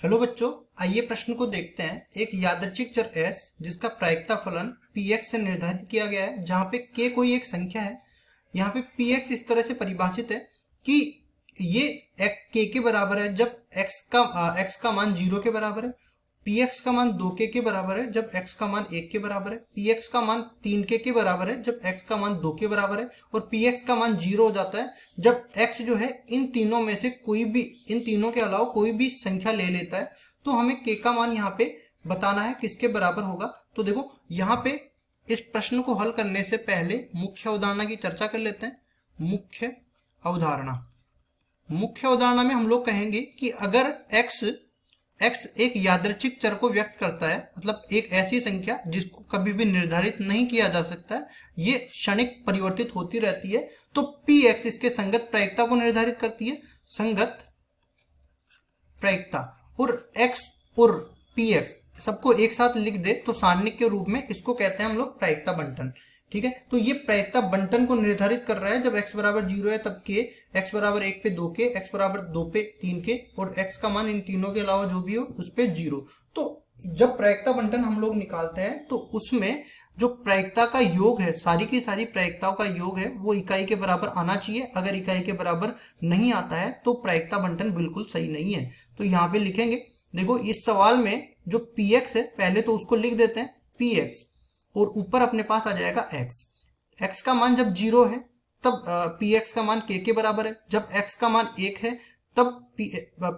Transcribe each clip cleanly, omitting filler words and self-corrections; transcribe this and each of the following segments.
Hello बच्चों, आइए प्रश्न को देखते हैं। एक यादृच्छिक चर s जिसका प्रायिकता फलन px से निर्धारित किया गया है, जहां पे k कोई एक संख्या है। यहाँ पे px इस तरह से परिभाषित है कि ये k के बराबर है जब x का मान 0 के बराबर है, px का मान 2k के बराबर है जब x का मान 1 के बराबर है, px का मान 3k के बराबर है जब x का मान 2 के बराबर है, और px का मान 0 हो जाता है जब x जो है इन तीनों में से कोई भी, इन तीनों के अलावा कोई भी संख्या ले लेता है। तो हमें k का मान यहाँ पे बताना है किसके बराबर होगा। तो देखो यहाँ पे इस प्रश्न को हल करने से पहले मुख्य अवधारणा की चर्चा कर लेते हैं। मुख्य अवधारणा में हम लोग कहेंगे कि अगर x एक यादृच्छिक चर को व्यक्त करता है, मतलब एक ऐसी संख्या जिसको कभी भी निर्धारित नहीं किया जा सकता है, ये क्षणिक परिवर्तित होती रहती है, तो px इसके संगत प्रायिकता को निर्धारित करती है। संगत प्रायिकता और x और px सबको एक साथ लिख दे तो सारणिक के रूप में इसको कहते हैं हम लोग प्रायिकता बंटन। ठीक है, तो ये प्रायिकता बंटन को निर्धारित कर रहा है। जब x बराबर 0 है तब k, x बराबर 1 पे 2k, x बराबर 2 पे 3k और x का मान इन तीनों के अलावा जो भी हो उस पे 0। तो जब प्रायिकता बंटन हम लोग निकालते हैं तो उसमें जो प्रायिकता का योग है, सारी की सारी प्रायिकताओं का योग है, वो इकाई के बराबर आना चाहिए। अगर इकाई के बराबर नहीं आता है तो प्रायिकता बंटन बिल्कुल सही नहीं है। तो यहाँ पे लिखेंगे, देखो इस सवाल में जो px है पहले तो उसको लिख देते हैं px, और ऊपर अपने पास आ जाएगा x का मान जब 0 है तब px का मान k के बराबर है, जब x का मान 1 है तब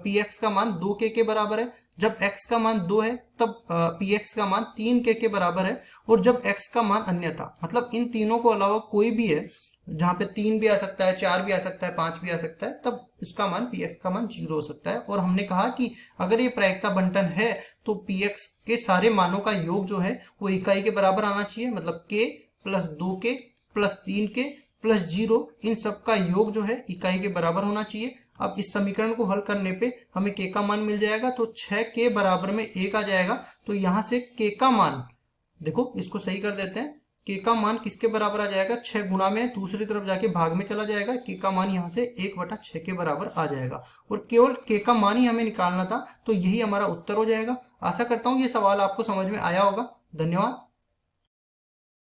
px का मान 2k के बराबर है, जब x का मान 2 है तब px का मान 3k के बराबर है, और जब x का मान अन्यथा, मतलब इन तीनों को अलावा कोई भी है, जहाँ पे 3 भी आ सकता है, 4 भी आ सकता है, 5 भी आ सकता है, तब इसका मान px का मान 0 हो सकता है। और हमने कहा कि अगर ये प्रायिकता बंटन है तो px के सारे मानों का योग जो है वो इकाई के बराबर आना चाहिए, मतलब k plus 2k plus 3k plus 0, इन सब का योग जो है इकाई के बराबर होना चाहिए। अब इस समीकरण को हल करने पे हमें k का मान मिल जाएगा, तो 6k बराबर में 1 आ जाएगा। तो यहाँ से k का मान, देखो इसको सही कर देते हैं, k का मान किसके बराबर आ जाएगा, 6 गुना में दूसरी तरफ जाके भाग में चला जाएगा, k का मान यहाँ से 1/6 के बराबर आ जाएगा, और केवल k का मान ही हमें निकालना था। तो यही हमारा उत्तर हो जाएगा। आशा करता हूँ ये सवाल आपको समझ में आया होगा। धन्यवाद।